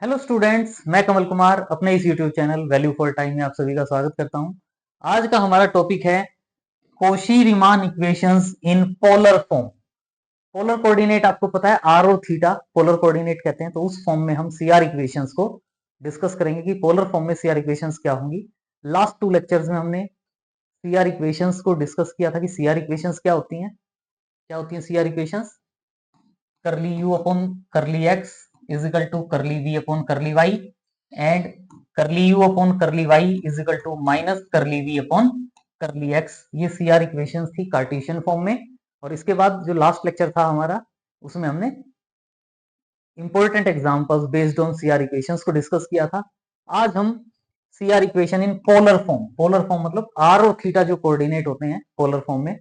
Hello students, मैं कमल कुमार अपने इस YouTube channel value for time में आप सभी का स्वागत करता हूं। आज का हमारा टॉपिक है Cauchy Riemann equations in polar form. Polar coordinate आपको पता है आर और थीटा पोलर कोऑर्डिनेट कहते हैं, तो उस फॉर्म में हम सीआर इक्वेशंस को डिस्कस करेंगे कि पोलर फॉर्म में सीआर इक्वेशंस क्या होंगी। लास्ट 2 लेक्चर्स में हमने सीआर इक्वेशंस को डिस्कस किया था कि सीआर इक्वेशंस क्या होती हैं CR equations. curly u upon curly x is equal to curly v upon curly y and curly u upon curly y is equal to minus curly v upon curly x। ये CR equations थी Cartesian form में। और इसके बाद जो last lecture था हमारा, उसमें हमने important examples based on CR equations को डिस्कस किया था। आज हम CR equation in polar form मतलब आर और थीटा जो कोऑर्डिनेट होते हैं पोलर फॉर्म में,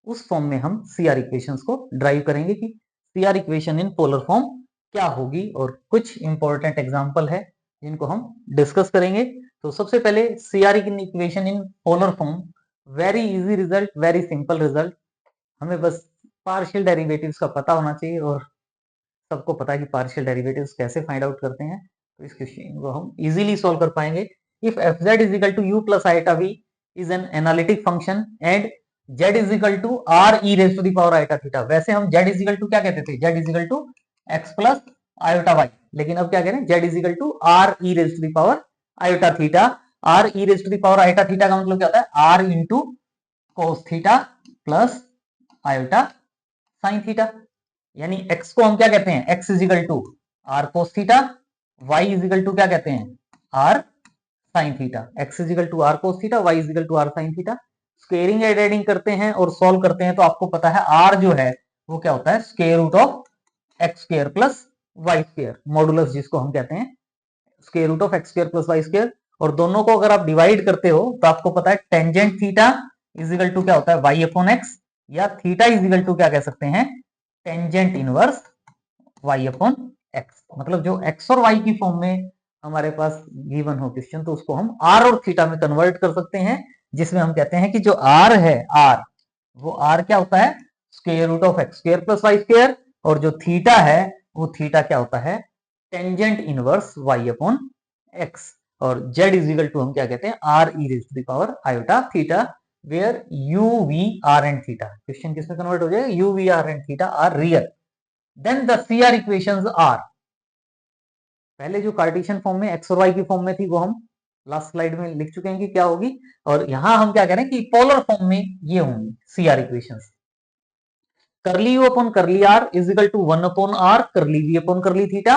उस फॉर्म में हम सीआर इक्वेशंस को ड्राइव करेंगे कि CR equation in polar form क्या होगी, और कुछ इंपॉर्टेंट एग्जांपल है जिनको हम डिस्कस करेंगे। तो सबसे पहले CR equation in polar form, very easy result, very simple result. हमें बस पार्शियल डेरिवेटिव्स का पता होना चाहिए, और सबको पता है कि पार्शियल डेरिवेटिव्स कैसे फाइंड आउट करते हैं, तो इस क्वेश्चन को हम इजीली सॉल्व कर पाएंगे। If f z is equal to u plus iota v is an analytic function and z is equal to r e raise to the power iota theta. वैसे हम z इज इक्वल टू क्या कहते थे, z is equal to x plus iota y, लेकिन अब क्या कह रहे हैं, z is equal to r e raise to the power iota theta. R e raise to the power iota theta का मतलब क्या होता है, r into cos theta plus iota sine theta. यानी x को हम क्या कहते हैं, x is equal to r cos theta, y is equal to क्या कहते हैं, r sine theta. x is equal to r cos theta, y is equal to r sine theta. Squaring and adding करते हैं और solve करते हैं तो आपको पता है r जो है वो क्या होता है, square root of x square plus y square, modulus जिसको हम कहते हैं square root of x square plus y square. और दोनों को अगर आप डिवाइड करते हो तो आपको पता है tangent theta is equal to क्या होता है, वाई अपॉन एक्स, या थीटा इज इक्वल टू क्या कह सकते हैं, tangent inverse y upon x. मतलब जो एक्स और वाई की फॉर्म में हमारे पास गिवन हो क्वेश्चन, तो उसको हम आर और थीटा में कन्वर्ट कर सकते हैं, जिसमें हम कहते हैं कि जो आर है, आर वो आर क्या होता है, square root of x square plus y square, और जो थीटा है वो थीटा क्या होता है, tangent inverse y upon x. और z इज इक्वल टू हम क्या कहते हैं, r e raise to the power iota theta, where u v r and theta, question किसमें कन्वर्ट हो जाएगा, u v r and theta are real. Then the CR equations are, पहले जो Cartesian form में एक्स और Y की form में थी वो हम लास्ट स्लाइड में लिख चुके हैं कि क्या होगी, और यहां हम क्या कह रहे हैं कि पोलर फॉर्म में ये होंगी CR equations. Curly u upon curly r is equal to 1 upon r curly v upon curly theta,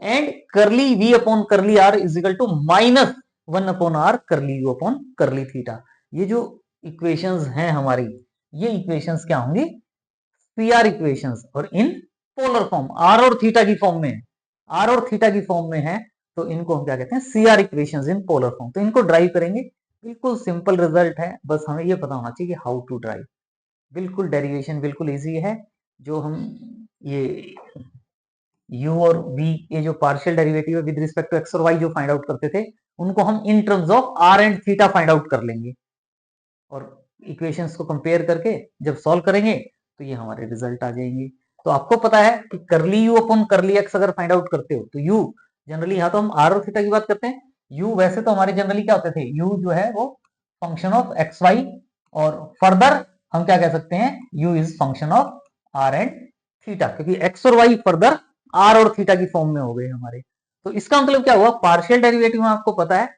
and curly v upon curly r is equal to minus 1 upon r curly u upon curly theta. ये जो equations हैं हमारी, ये equations क्या होंगी, CR equations, और इन polar form are और theta की फॉर्म में, आर और थीटा की फॉर्म में है, तो इनको हम क्या कहते हैं, CR equations in polar form. तो इनको ड्राइव करेंगे, बिल्कुल सिंपल रिजल्ट है, बस हमें ये पता होना चाहिए कि हाउ टू ड्राइव। बिल्कुल डेरिवेशन बिल्कुल इजी है। जो हम ये u और v, ये जो पार्शियल डेरिवेटिव है विद रिस्पेक्ट टू x और y जो फाइंड आउट करते थे, उनको हम इन terms of r and theta find out कर लेंगे, और इक्वेशंस को कंपेयर करके जब सॉल्व करेंगे तो ये हमारे रिजल्ट आ जाएंगे। तो आपको पता है कि करली u अपॉन करली x अगर फाइंड आउट करते हो तो u जनरली, यहाँ तो हम r और थीटा की बात करते हैं, u वैसे तो हमारे जनरली क्या होते थे, u जो है वो फंक्शन ऑफ एक्स वाई, और फर्दर हम क्या कह सकते हैं, u is function of r and theta, क्योंकि x और y फर्दर r और थीटा की फॉर्म में हो गए हमारे। तो इसका मतलब क्या हुआ, पार्शियल डेरिवेटिव में आपको पता है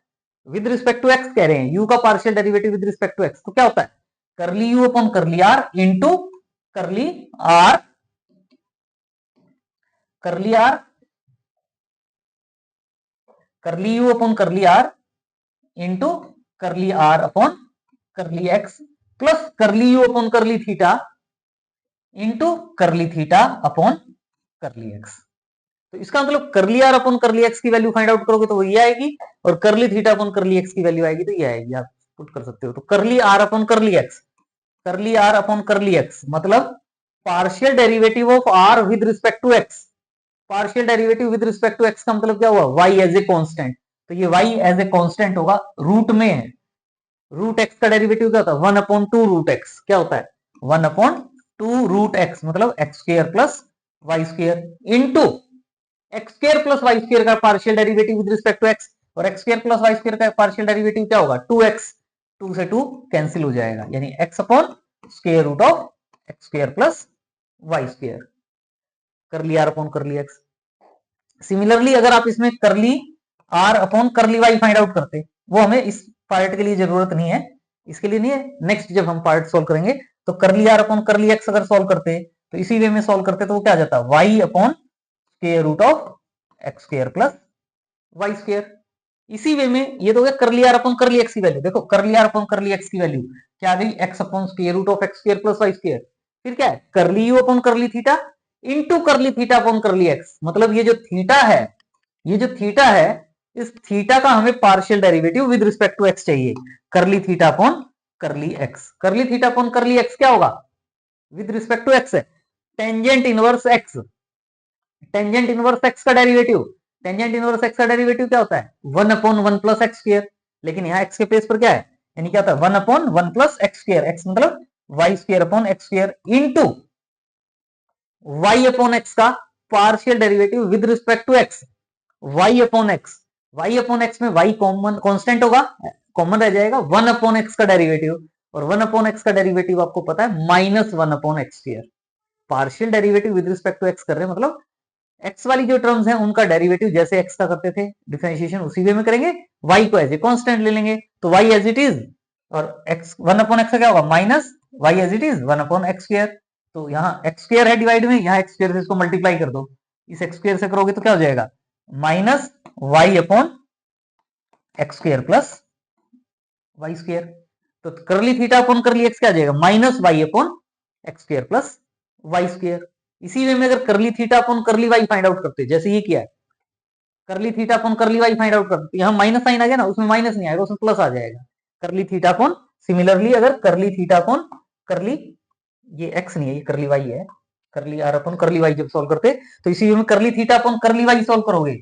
विद रिस्पेक्ट टू एक्स कह रहे हैं, u का partial derivative with respect to x, तो क्या होता है, curly u upon curly r into curly r, curly r, curly u upon curly r into curly r upon curly x, plus curly u upon curly theta into curly theta upon curly x। तो इसका मतलब curly r upon curly x की value find out करोगे तो वो ये आएगी, और curly theta upon curly x की वैल्यू आएगी तो ये आएगी, आप पुट कर सकते हो। तो curly r upon curly x, curly r upon curly x मतलब partial derivative of r with respect to x, partial derivative with respect to x का मतलब क्या हुआ, वाई एज ए कांस्टेंट, तो ये वाई एज ए कांस्टेंट होगा, root में है, रूट एक्स का डेरिवेटिव क्या होता है, 1 अपॉन 2 रूट एक्स, क्या होता है 1 अपॉन 2 रूट एक्स, मतलब x square plus y square into x square plus y square का partial derivative with respect to x, और x square plus y square का पार्शियल डेरिवेटिव क्या होगा, 2x, 2 से 2 कैंसिल हो जाएगा, यानी x upon square root of x square plus y square, curly are upon कर ली एक्स। सिमिलरली अगर आप इसमें करली r upon curly y find out करते, वो हमें इस पार्ट के लिए जरूरत नहीं है, इसके लिए नहीं है, नेक्स्ट जब हम पार्ट सोल्व करेंगे तो curly r upon curly x अगर सोल्व करते तो इसी वे में सोल्व करते तो वो क्या आ जाता, y upon square root of x square plus y square. इसी वे में ये तो हो गया curly r upon curly x की वैल्यू, देखो curly r upon curly x की वैल्यू क्या आ गई, x upon square root of x square plus y square, फिर क्या है curly u upon curly theta into curly theta upon curly x, मतलब ये जो थीटा है, ये जो थीटा है, इस थीटा का हमें partial derivative with respect to x चाहिए, curly theta upon curly x, curly theta upon curly x क्या होगा, विद रिस्पेक्ट टू एक्स है tangent inverse x, tangent inverse x का डेरिवेटिव, टेंजेंट इनवर्स एक्स का derivative क्या होता है, 1 upon 1 plus x square, लेकिन यहाँ एक्स के प्लेस पर क्या है, यानी क्या होता है 1 upon 1 plus x square, x मतलब y square upon x square into y upon x का partial derivative with respect to x, y upon x, y upon x में वाई कॉमन कांस्टेंट होगा, कॉमन रह जाएगा, 1 अपॉन एक्स का derivative, और 1 upon x का derivative आपको पता है minus 1 upon x square, partial derivative with respect to x कर रहे हैं, मतलब एक्स वाली जो टर्म्स हैं उनका डेरिवेटिव जैसे एक्स का करते थे डिफरेंशिएशन उसी वे में करेंगे, वाई को एज ए कांस्टेंट ले लेंगे, तो वाई एज इट इज, और एक्स 1 अपॉन एक्स का क्या होगा minus y as it is 1 upon x square, तो यहाँ एक्स स्क्वायर है डिवाइड में, यहाँ एक्स स्क्वायर से इसको मल्टीप्लाई कर दो, इस एक्स स्क्वायर से करोगे तो क्या हो जाएगा minus y upon x square plus y square, तो curly theta upon curly x क्या आ जाएगा minus y upon x square plus y square. इसी वे में अगर curly theta upon curly y find out करते, जैसे ये किया है curly theta upon curly y find out करते, यहाँ माइनस साइन आ गया ना, उसमें माइनस नहीं आएगा, उसमें प्लस आ जाएगा, करली थीटा अपॉन, सिमिलरली अगर करली थीटा अपॉन करली, ये एक्स नहीं है ये करली वाई है, करली आर अपॉन करली वाई जब सोल्व करते तो इसी वे में करली theta upon curly Y solve करोगे,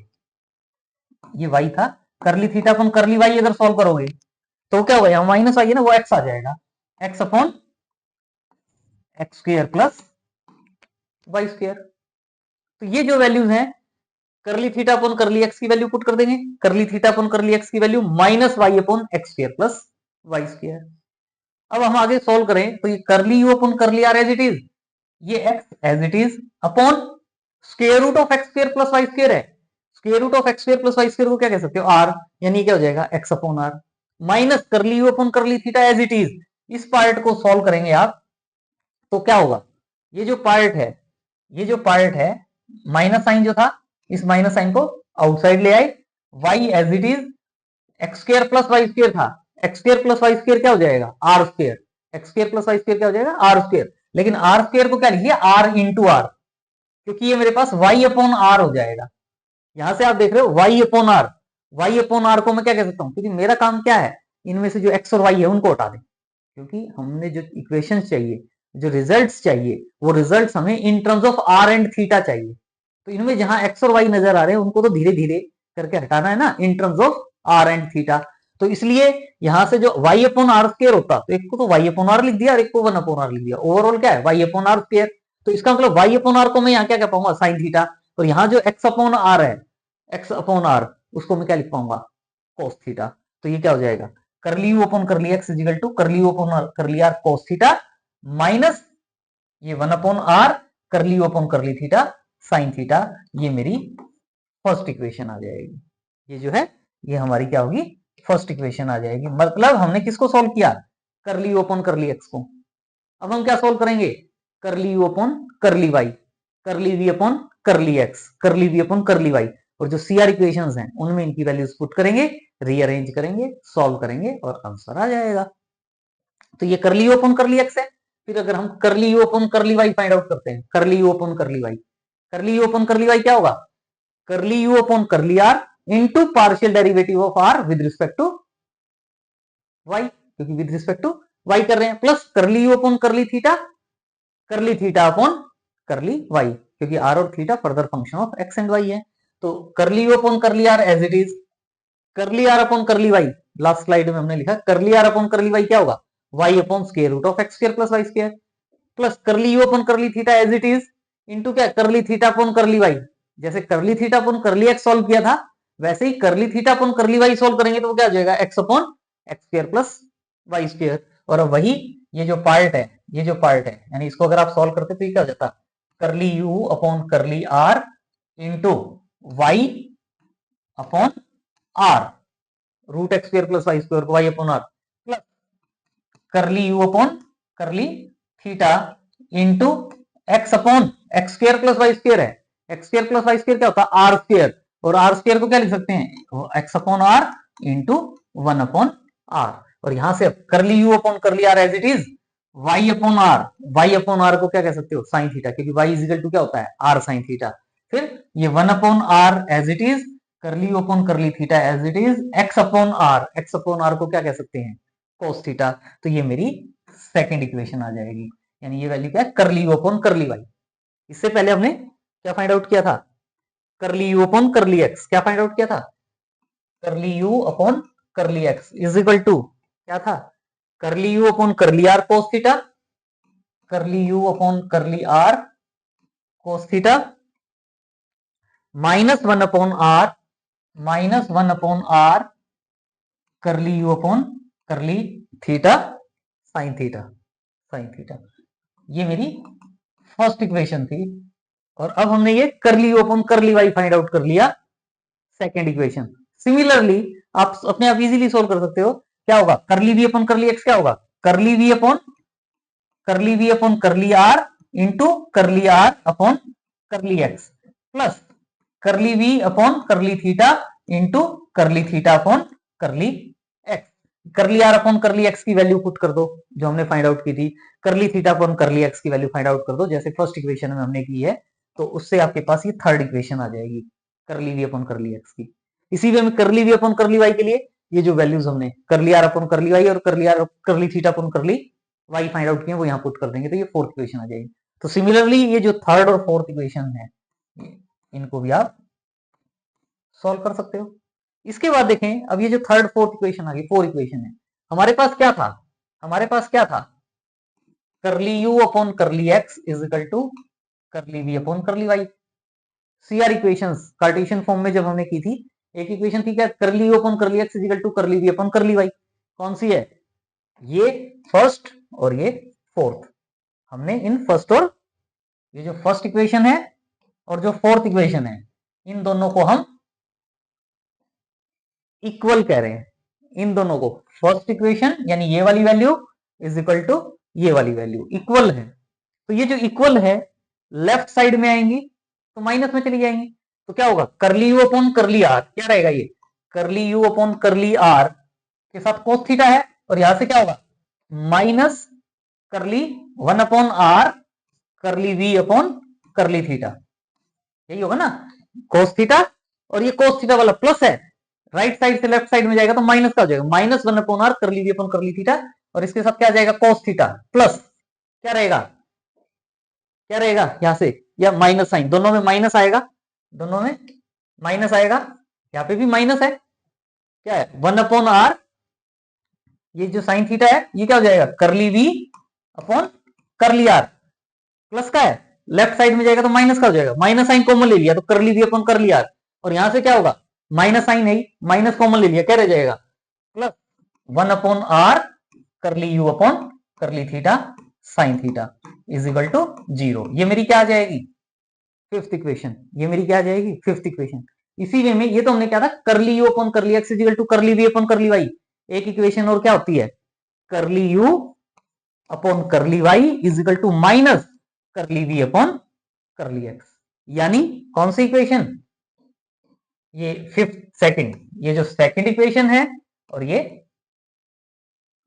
ये वाई था, करली थीटा अपॉन करली वाई अगर सोल्व करोगे तो क्या होगा, यहाँ माइनस आई है ना, वो एक्स आ जाएगा, x upon x square plus y square. तो ये जो वैल्यूज हैं curly theta upon curly x की वैल्यू पुट कर देंगे, curly theta upon curly x की value minus y upon x square plus y square. अब हम आगे सोल्व करें तो ये curly u upon curly r as it is, ये x as it is upon square root of x square plus y square है, square root of x square plus y square को क्या कह सकते हो आर, यानी क्या हो जाएगा x upon r, minus curly u upon curly theta as it is, इस पार्ट को सॉल्व करेंगे आप तो क्या होगा, ये जो पार्ट है, ये जो पार्ट है माइनस साइन जो था, इस माइनस साइन को आउटसाइड ले आए, y as it is x square plus y square था, x square plus y square क्या हो जाएगा r square, x square plus y square क्या हो जाएगा आर स्क्वायर, लेकिन आर स्क्वायर को क्या लिखिए आर इंटू आर, क्योंकि ये मेरे पास y अपॉन आर हो जाएगा, यहां से आप देख रहे हो y upon r, y upon r को मैं क्या कह सकता हूं, क्योंकि मेरा काम क्या है इनमें से जो x और y है उनको हटा दें, क्योंकि हमने जो इक्वेशन चाहिए, जो रिजल्ट्स चाहिए, वो रिजल्ट्स हमें in terms of r and theta चाहिए, तो इनमें जहां एक्स और वाई नजर आ रहे हैं उनको तो धीरे धीरे करके हटाना है ना, in terms of r and theta, तो इसलिए यहां से जो y अपॉन आर स्क्वायर होता तो एक को तो y अपॉन आर लिख दिया और एक को 1 अपॉन आर लिख दिया, ओवरऑल क्या है y अपॉन आर स्क्वायर, तो इसका मतलब y अपॉन आर को मैं यहाँ क्या कह पाऊंगा साइन थीटा, और यहाँ जो x अपॉन आर है, x अपॉन आर उसको मैं क्या लिख पाऊंगा कोस थीटा, तो ये क्या हो जाएगा curly u upon curly x is equal to करली u upon curly r cos theta minus ये 1 upon r curly u upon curly theta sine theta, ये मेरी फर्स्ट इक्वेशन आ जाएगी, ये जो है ये हमारी क्या होगी फर्स्ट इक्वेशन आ जाएगी, मतलब हमने किसको सॉल्व किया करली यू अपॉन करली एक्स को। अब हम क्या सॉल्व करेंगे करली यू अपॉन करली वाई, करली वी अपॉन करली एक्स, करली वी अपॉन करली वाई, और जो सीआर इक्वेशंस हैं उनमें इनकी वैल्यूज पुट करेंगे, रीअरेंज करेंगे, सॉल्व करेंगे और आंसर आ जाएगा। तो ये curly u upon curly x है, फिर अगर हम curly u upon curly y find out करते हैं, curly u upon curly y, curly u upon curly y क्या होगा curly u upon curly r into partial derivative of r with respect to y, क्योंकि with respect to y कर रहे हैं, plus curly u upon curly theta upon curly y, क्योंकि r और theta further function of x and y है, तो curly u upon curly r as it is करली r upon curly Y, last slide में हमने लिखा करली r upon curly y क्या होगा y upon square root of x square plus y square, plus curly u upon curly theta as it is into क्या curly theta upon curly y, जैसे curly theta upon curly x solve किया था, वैसे ही curly theta upon curly y solve करेंगे तो वो क्या हो जाएगा, x upon x square plus y square. और अब वही ये जो पार्ट है, ये जो पार्ट है, यानी इसको अगर आप सॉल्व करते तो ये क्या हो जाता, curly u upon curly r into y upon r, root x square plus y square को y upon r, plus curly u upon curly theta into x upon x square plus y square है, x square plus y square क्या होता है, r square, और r square को क्या लिख सकते हैं, x upon r into one upon r. और यहां से curly u upon curly r as it is y upon r, y upon r को क्या कह सकते हो, साइन थीटा, क्योंकि वाई इज इक्वल टू क्या होता है, आर साइन थीटा। फिर ये one upon r as it is, curly u upon curly theta as it is, x upon r, x upon r को क्या कह सकते हैं, कोस थीटा। तो ये मेरी सेकंड इक्वेशन आ जाएगी, यानी ये वैल्यू क्या है, curly u upon curly Y. इससे पहले हमने क्या फाइंड आउट किया था, curly u upon curly x, क्या फाइंड आउट किया था, curly u upon curly x is equal to क्या था, curly u upon curly r cos theta, curly u upon curly r cos theta, minus one upon r, minus one upon r curly u upon curly theta sine theta, sine theta. ये मेरी first equation थी। और अब हमने ये curly u upon curly y find out कर लिया, second equation. Similarly आप अपने आप इजीली सोल्व कर सकते हो, क्या होगा, curly v upon curly x क्या होगा, curly v upon curly r into curly r upon curly x, plus curly v upon curly theta into curly theta upon curly x. Curly r upon curly x की value put कर दो जो हमने find out की थी, curly theta upon curly x की value find out कर दो जैसे फर्स्ट इक्वेशन में हमने की है, तो उससे आपके पास ये थर्ड इक्वेशन आ जाएगी, करली वी अपॉन करली एक्स की। इसी वे में करली वी अपॉन करली वाई के लिए ये जो वैल्यूज हमने करली आर अपॉन करली वाई और करली आर करली theta upon curly y find out किए वो यहाँ पुट कर देंगे, तो ये फोर्थ इक्वेशन आ जाएगी। तो सिमिलरली ये जो थर्ड और फोर्थ इक्वेशन है इनको भी आप सॉल्व कर सकते हो। इसके बाद देखें, अब ये जो थर्ड फोर्थ इक्वेशन आ गई, फोर इक्वेशन है, हमारे पास क्या था, हमारे पास क्या था, curly u upon curly x is equal to curly v upon curly y. CR equations Cartesian form में जब हमने की थी, एक इक्वेशन थी क्या, करली u upon curly x is equal to curly v upon curly Y. कौन सी है, ये फर्स्ट और ये फोर्थ। हमने इन फर्स्ट और ये जो फर्स्ट इक्वेशन है और जो फोर्थ इक्वेशन है, इन दोनों को हम इक्वल कह रहे हैं, इन दोनों को, फर्स्ट इक्वेशन यानी ये वाली वैल्यू इज इक्वल टू ये वाली वैल्यू इक्वल है। तो ये जो इक्वल है लेफ्ट साइड में आएंगी तो माइनस में चली जाएंगी, तो क्या होगा, curly u upon curly are क्या रहेगा, ये curly u upon curly are के साथ कोस थीटा है, और यहां से क्या होगा, minus curly one upon r curly v upon curly theta, यही होगा ना, कोस थीटा, और ये कोस थीटा वाला प्लस है, राइट साइड से लेफ्ट साइड में जाएगा तो माइनस का हो जाएगा, minus one upon r curly v upon curly theta, और इसके साथ क्या आ जाएगा, कोस थीटा, प्लस क्या रहेगा, क्या रहेगा यहां से, या माइनस साइन, दोनों में माइनस आएगा, दोनों में माइनस आएगा, यहां पे भी माइनस है, क्या है, वन अपॉन आर, ये जो साइन थीटा है ये क्या हो जाएगा, curly v upon curly are, plus का है, लेफ्ट साइड में जाएगा तो माइनस का हो जाएगा, माइनस साइन कॉमन ले लिया तो करली वी अपॉन करली आर, और यहां से क्या होगा, माइनस साइन है, माइनस कॉमन ले लिया, क्या रह जाएगा, plus one upon r curly u upon curly theta sine theta is equal to zero. ये मेरी क्या आ जाएगी, फिफ्थ इक्वेशन, ये मेरी क्या आ जाएगी, फिफ्थ इक्वेशन। इसी वे में ये तो हमने क्या था, curly u upon curly x is equal to curly v upon curly y. एक इक्वेशन और क्या होती है, curly u upon curly y is equal to minus curly v upon curly x, यानी कौन सी इक्वेशन, ये फिफ्थ सेकंड, ये जो सेकंड इक्वेशन है और ये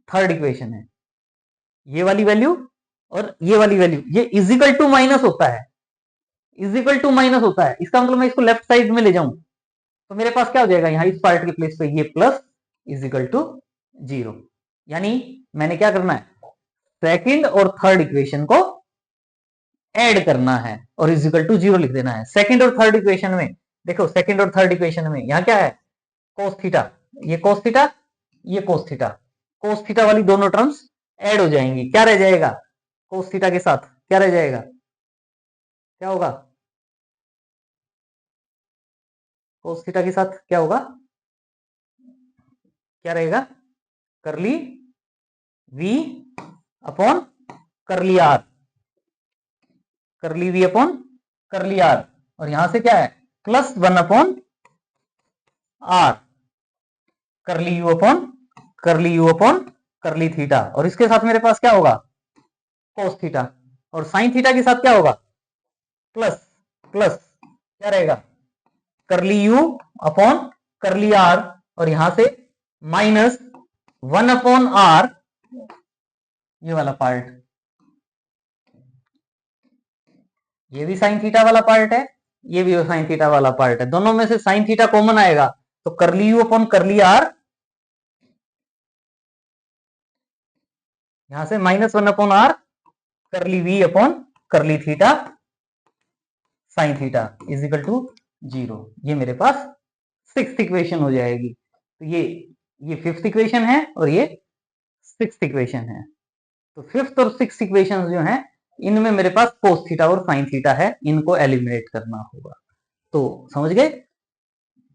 थर्ड इक्वेशन है, ये वाली वैल्यू और ये वाली वैल्यू, ये इजिकल टू माइनस होता है, इजिकल टू माइनस होता है, इसका मतलब मैं इसको लेफ्ट साइड में ले जाऊं तो मेरे पास क्या हो जाएगा, यहां इस पार्ट के प्लेस पे ये प्लस इजिकल टू जीरो, यानी मैंने क्या करना है, सेकंड और थर्ड इक्वेशन को ऐड करना है और इजिकल टू जीरो लिख देना है। सेकंड और थर्ड इक्वेशन में देखो, सेकंड और थर्ड इक्वेशन में यहां क्या है, कोस थीटा, ये कोस थीटा, ये कोस थीटा, कोस थीटा वाली दोनों टर्म्स ऐड हो जाएंगी, क्या रह जाएगा, कोस थीटा के साथ क्या रह जाएगा, क्या होगा, कोस थीटा के साथ क्या होगा, क्या रहेगा, करली v upon curly r, curly v upon curly r, और यहां से क्या है plus 1 upon r, curly u upon curly theta, और इसके साथ मेरे पास क्या होगा कोस थीटा, और साइन थीटा के साथ क्या होगा प्लस प्लस क्या रहेगा करली u अपॉन करली r, और यहां से माइनस 1 अपॉन r, ये वाला पार्ट, ये भी साइन थीटा वाला पार्ट है, ये भी साइन थीटा वाला पार्ट है, दोनों में से साइन थीटा कॉमन आएगा तो करली u अपॉन करली r, यहां से minus 1 upon r curly v upon curly theta sine theta is equal to 0। ये मेरे पास सिक्स्थ इक्वेशन हो जाएगी। तो ये फिफ्थ इक्वेशन है और ये सिक्स्थ इक्वेशन है। तो फिफ्थ और सिक्स्थ इक्वेशन जो हैं इनमें मेरे पास कोस थीटा और साइन थीटा है, इनको एलिमिनेट करना होगा। तो समझ गए,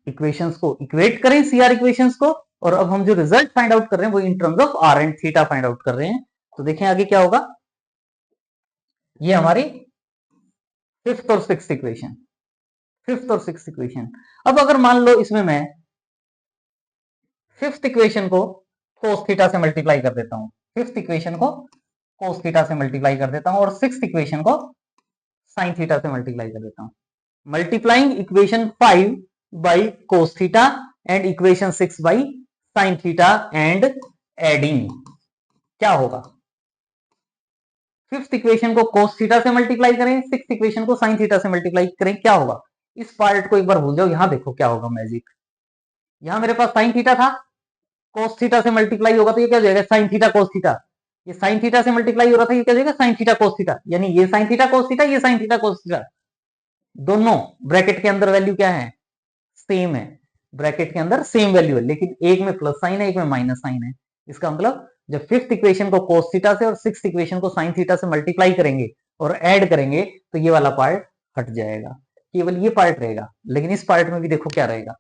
इक्वेशंस को इक्वेट करें सीआर इक्वेशंस को, और अब हम जो रिजल्ट फाइंड आउट कर रहे हैं वो in terms of r and theta find out कर रहे हैं। तो देखें आगे क्या होगा, ये हमारी फिफ्थ और सिक्स्थ इक्वेशन, फिफ्थ और सिक्स्थ इक्वेशन। अब अगर मान लो इसमें मैं फिफ्थ इक्वेशन को कोस थीटा से मल्टीप्लाई कर देता हूं, फिफ्थ इक्वेशन को कोस थीटा से मल्टीप्लाई कर देता हूं और सिक्स्थ इक्वेशन को साइन थीटा से मल्टीप्लाई कर देता हूं। Multiplying equation 5 by cos theta and equation 6 by sine theta and adding, क्या होगा, फिफ्थ इक्वेशन को कोस थीटा से मल्टीप्लाई करें, सिक्स्थ इक्वेशन को साइन थीटा से मल्टीप्लाई करें, क्या होगा। इस पार्ट को एक बार भूल जाओ, यहां देखो क्या होगा मैजिक। यहां मेरे पास साइन थीटा था, कोस थीटा से मल्टीप्लाई होगा तो ये क्या हो जाएगा साइन थीटा कोस थीटा, ये साइन थीटा से मल्टीप्लाई हो रहा था, ये क्या हो जाएगा साइन थीटा कोस थीटा, यानी ये साइन थीटा कोस थीटा, ये साइन थीटा कोस थीटा, दोनों ब्रैकेट के अंदर वैल्यू क्या है सेम है, ब्रैकेट के अंदर सेम वैल्यू है, लेकिन एक में प्लस साइन है एक में माइनस साइन है। इसका मतलब जब फिफ्थ इक्वेशन को कोस थीटा से और सिक्स्थ इक्वेशन को साइन थीटा से मल्टीप्लाई करेंगे और ऐड करेंगे तो ये वाला पार्ट हट जाएगा, केवल ये पार्ट रहेगा। लेकिन इस पार्ट में भी देखो क्या रहेगा,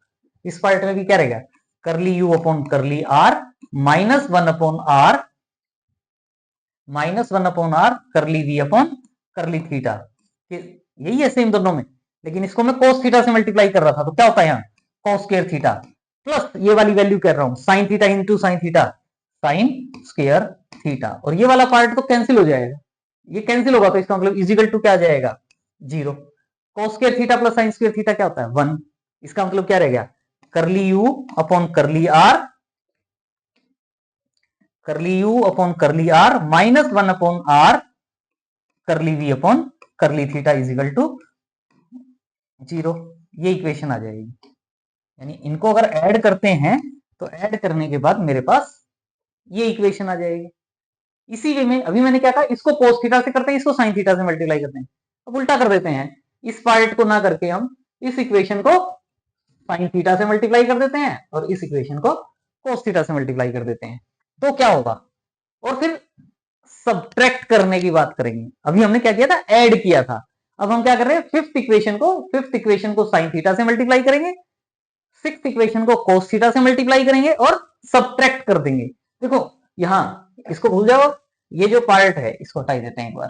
इस पार्ट में भी क्या रहेगा curly u upon curly r minus 1 upon r, minus 1 upon r curly v upon curly theta, यही है सेम दोनों में, लेकिन इसको मैं कोस थीटा से मल्टीप्लाई कर रहा था तो क्या होता है यहाँ कोस स्क्वायर थीटा प्लस ये वाली वैल्यू कर रहा हूं sine theta into sine theta sign square theta, और ये वाला पार्ट तो कैंसिल हो जाएगा, ये कैंसिल होगा तो इसका मतलब इजिकल टू क्या आ जाएगा 0। कोस square theta plus sign square theta क्या होता है 1, इसका मतलब क्या रह गया करली u upon curly are, curly u upon curly r minus 1 upon r curly v upon curly theta is equal to 0। ये इक्वेशन आ जाएगी, यानी इनको अगर ऐड करते हैं तो ऐड करने के बाद मेरे पास ये इक्वेशन आ जाएगी। इसी वे में अभी मैंने क्या कहा, इसको कोस थीटा से करते हैं, इसको साइन थीटा से मल्टीप्लाई करते हैं, अब उल्टा कर देते हैं, इस पार्ट को ना करके हम इस इक्वेशन को साइन थीटा से मल्टीप्लाई कर देते हैं और इस इक्वेशन को कोस थीटा से मल्टीप्लाई कर देते हैं, तो क्या होगा, और फिर सब्ट्रैक्ट करने की बात करेंगे। अभी हमने क्या किया था ऐड किया था, अब हम क्या कर रहे हैं फिफ्थ इक्वेशन को साइन थीटा से मल्टीप्लाई करेंगे, सिक्स्थ इक्वेशन को कोस थीटा से मल्टीप्लाई करेंगे और सब्ट्रैक्ट कर देंगे। देखो यहां इसको भूल जाओ, ये जो पार्ट है इसको हटा देते हैं एक बार,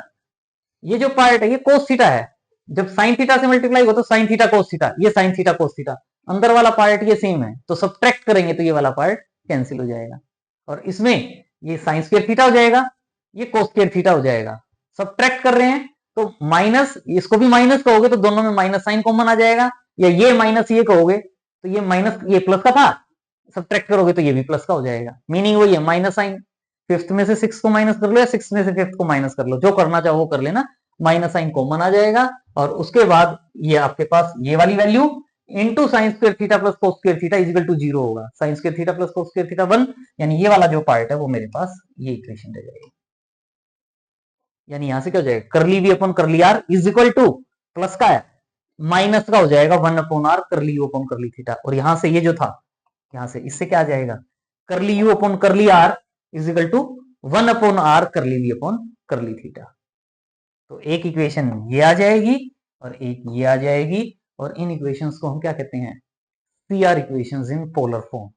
ये जो पार्ट है ये कोस थीटा है, जब साइन थीटा से मल्टीप्लाई हो तो साइन थीटा कोस थीटा, ये साइन थीटा कोस थीटा, अंदर वाला पार्ट ये सेम है, तो सब्ट्रैक्ट करेंगे तो ये वाला पार्ट कैंसिल हो जाएगा, और इसमें ये साइन स्क्वायर थीटा हो जाएगा, ये कोस स्क्वायर थीटा हो जाएगा। सब्ट्रैक्ट कर रहे हैं तो माइनस, इसको भी माइनस कहोगे तो दोनों में माइनस साइन कॉमन आ जाएगा, या ये माइनस ये कहोगे तो ये माइनस ये प्लस का था, सब्ट्रैक्ट करोगे तो ये भी प्लस का हो जाएगा, मीनिंग वही है माइनस साइन, फिफ्थ में से सिक्स को माइनस कर लो या सिक्स में से फिफ्थ को माइनस कर लो, जो करना चाहो वो कर लेना, माइनस साइन कॉमन आ जाएगा, और उसके बाद ये आपके पास ये वाली value into sine square theta plus cos square theta is equal to 0 होगा, sine square theta plus cos square theta 1, यानी ये वाला जो पार्ट है वो मेरे पास ये इक्वेशन रह जाएगी, यानी यहां से क्या हो जाएगा curly v upon curly r is equal to plus का है माइनस का हो जाएगा 1 upon r curly u upon curly theta, और यहां से ये जो था यहां से इससे क्या आ जाएगा curly u upon curly r is equal to 1 upon r curly v upon curly theta. तो एक इक्वेशन ये आ जाएगी और एक ये आ जाएगी, और इन इक्वेशंस को हम क्या कहते हैं CR equations in polar form.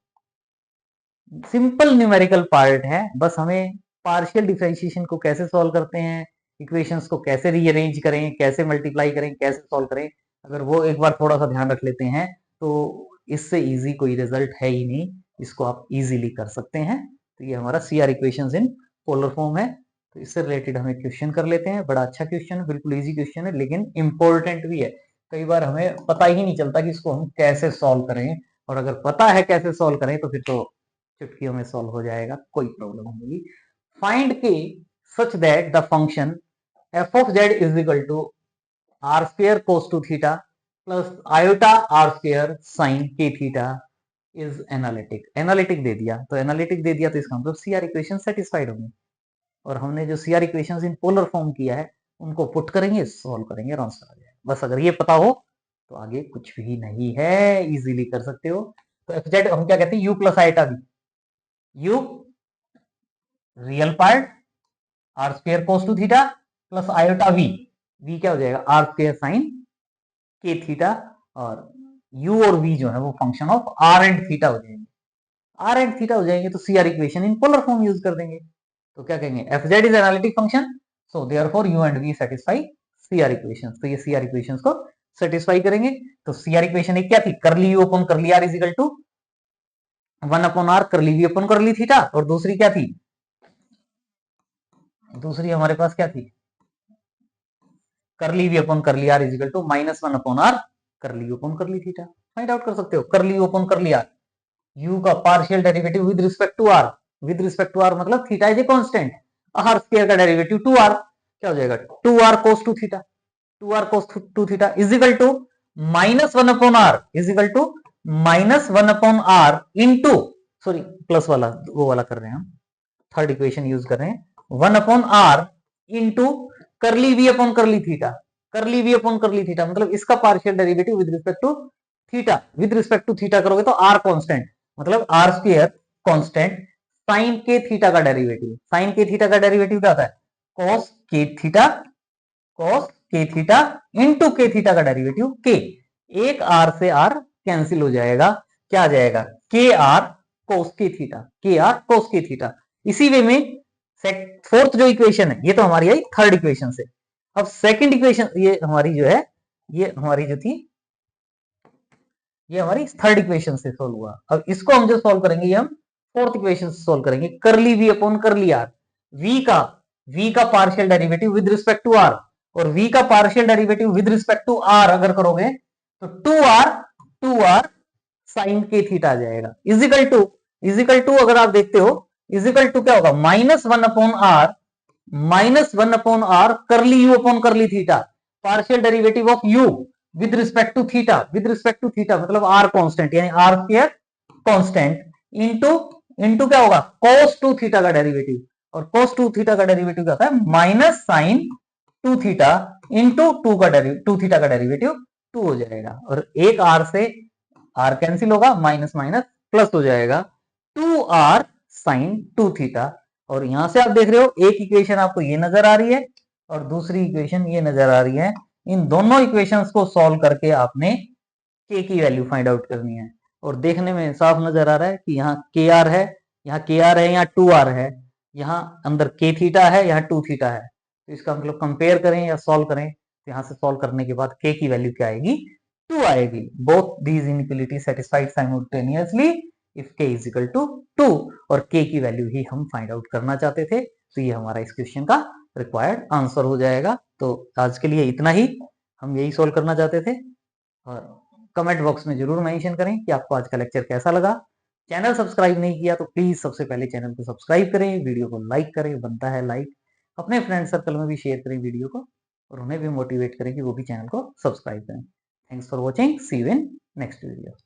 Simple numerical part है, बस हमें पार्शियल डिफरेंशिएशन को कैसे सॉल्व करते हैं, इक्वेशंस को कैसे रीअरेंज करें, कैसे मल्टीप्लाई करें, कैसे सॉल्व करें, अगर वो एक बार थोड़ा सा ध्यान रख लेते हैं तो इससे इजी कोई रिजल्ट है ही नहीं, इसको आप इजीली कर सकते हैं। तो ये हमारा CR equations in polar form है। तो इससे रिलेटेड हम एक क्वेश्चन कर लेते हैं। बड़ा अच्छा क्वेश्चन है, बिल्कुल इजी क्वेश्चन है, लेकिन इंपॉर्टेंट भी है। कई बार हमें पता ही नहीं चलता कि इसको हम कैसे सॉल्व करें, और अगर पता है कैसे सॉल्व करें तो फिर तो चुटकियों में सॉल्व हो जाएगा, कोई प्रॉब्लम नहीं होगी। फाइंड के such that the function f of z is equal to r square cos 2 theta plus iota r square sin k theta is analytic। Analytic दे दिया तो एनालिटिक दे दिया तो इसका मतलब CR इक्वेशन सेटिस्फाइड होंगे, और हमने जो CR equations in polar form किया है उनको पुट करेंगे, सॉल्व करेंगे, आंसर आ जाएगा। बस अगर ये पता हो तो आगे कुछ भी नहीं है, इजीली कर सकते हो। तो एफ जेड हम क्या कहते हैं, u plus iota b, u real part r square cos two theta plus iota v, v क्या हो जाएगा आर स्क्वायर साइन के थीटा, और u और v जो है वो function of r and theta हो जाएंगे। आर एंड थीटा हो जाएंगे तो CR equation in polar form use कर देंगे। तो क्या कहेंगे, f z is analytic function, so therefore u and v satisfy CR equations. तो ये CR इक्वेशंस को सेटिस्फाई करेंगे। तो CR इक्वेशन एक क्या थी, curly u upon curly r is equal to 1 upon r curly v upon curly theta, और दूसरी क्या थी, दूसरी हमारे पास क्या थी, curly v upon curly r is equal to -1 upon r curly u upon curly theta. Find out कर सकते हो curly u upon curly r, u का partial derivative with respect to r, with respect to r मतलब theta is a constant, r square का derivative 2r क्या हो जाएगा 2r cos 2 theta, 2r cos 2 theta is equal to -1 upon r is equal to -1 upon r into, sorry plus वाला वो वाला कर रहे हैं हम, थर्ड इक्वेशन यूज कर रहे हैं, 1 upon r into curly v upon curly theta, curly v upon curly theta मतलब इसका partial derivative with respect to theta, with respect to theta करोगे तो आर कांस्टेंट मतलब आर स्क्वायर कांस्टेंट साइन के theta का डेरिवेटिव, साइन के theta का derivative क्या होता है cos के थीटा, cos के थीटा इनटू के थीटा का डेरिवेटिव के, एक आर से आर कैंसिल हो जाएगा, क्या आ जाएगा के आर cos के थीटा, के आर cos के थीटा। इसी वे में फोर्थ जो इक्वेशन है ये तो हमारी आई थर्ड इक्वेशन से। अब सेकंड इक्वेशन ये हमारी जो है, ये हमारी जो थी ये हमारी थर्ड इक्वेशन से सोल्व हुआ। अब इसको हम जो सोल्व करेंगे ये हम फोर्थ इक्वेशन से सोल्व करेंगे, curly v upon curly r, v का partial derivative with respect to r, और v का partial derivative with respect to r अगर करोगे तो 2r साइन के थीटा आ जाएगा, इजिकल टू अगर आप देखते हो इजिकल टू क्या होगा -1 upon r curly u upon curly theta, partial derivative of u with respect to theta, with respect to theta मतलब r कांस्टेंट यानी r स्क्वायर कांस्टेंट इनटू क्या होगा cos 2 थीटा का डेरिवेटिव, और cos 2 थीटा का derivative क्या होता है minus sine 2 theta into 2 theta का डेरिवेटिव 2 हो जाएगा, और एक r से r कैंसिल होगा, माइनस माइनस प्लस हो जाएगा 2r साइन 2 थीटा। और यहां से आप देख रहे हो एक इक्वेशन आपको ये नजर आ रही है और दूसरी इक्वेशन ये नजर आ रही है, इन दोनों इक्वेशंस को सॉल्व करके आपने k की वैल्यू फाइंड आउट करनी है। और देखने में साफ नजर आ रहा है कि यहाँ kr है, यहाँ kr है, यहाँ 2r है, यहाँ अंदर k थीटा है, यहाँ 2 थीटा है। तो इसका मतलब कंपेयर करें या सॉल्व करें तो यहाँ से सॉल्व करने के बाद k की वैल्यू क्या आएगी 2 आएगी। Both these inequality satisfied simultaneously if k is equal to 2, और k की वैल्यू ही हम फाइंड आउट करना चाहते थे। तो ये हमारा इस क्वेश्चन का रिक्वायर्ड आंसर हो जाएगा। तो आज के लिए इतना ही, हम यही सोल्व करना चाहते थे। और कमेंट बॉक्स में जरूर मेंशन करें कि आपको आज का लेक्चर कैसा लगा। चैनल सब्सक्राइब नहीं किया तो प्लीज सबसे पहले चैनल को सब्सक्राइब करें, वीडियो को लाइक करें, बनता है लाइक, अपने फ्रेंड सर्कल में भी शेयर करें वीडियो को, और उन्हें भी मोटिवेट करें कि वो भी चैनल को सब्सक्राइब करें। Thanks for watching, see you in next video.